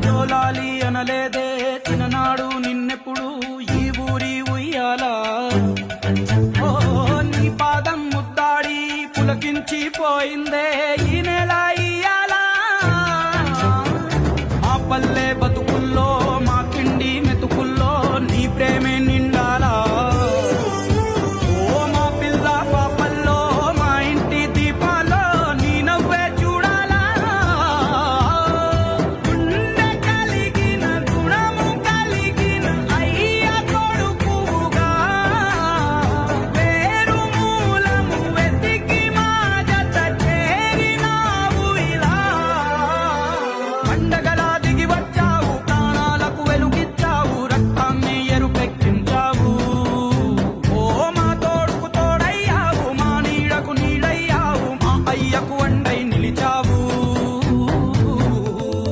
జోలాలి అనలేదే చిన్ననాడు నిన్నెప్పుడు ఈ ఊరి ఉయ్యాలా ఓ నీ పాదం ముద్దాడి పులకించిపోయిందే ఈ నెల ఇయ్యాలా మా పల్లె బతుకుల్లో మా తిండి మెతుకుల్లో నీ ప్రేమే నిండాలా ఓ మా పిల్ల పాపల్లో మా ఇంటి దీపాల్లో నీ నవ్వే చూడాలా గుండె కలిగిన గుణము కలిగిన అయ్య కొడుకుగా వేరు మూలము వెతికి మా జత చేరినావు ఇలా పండగ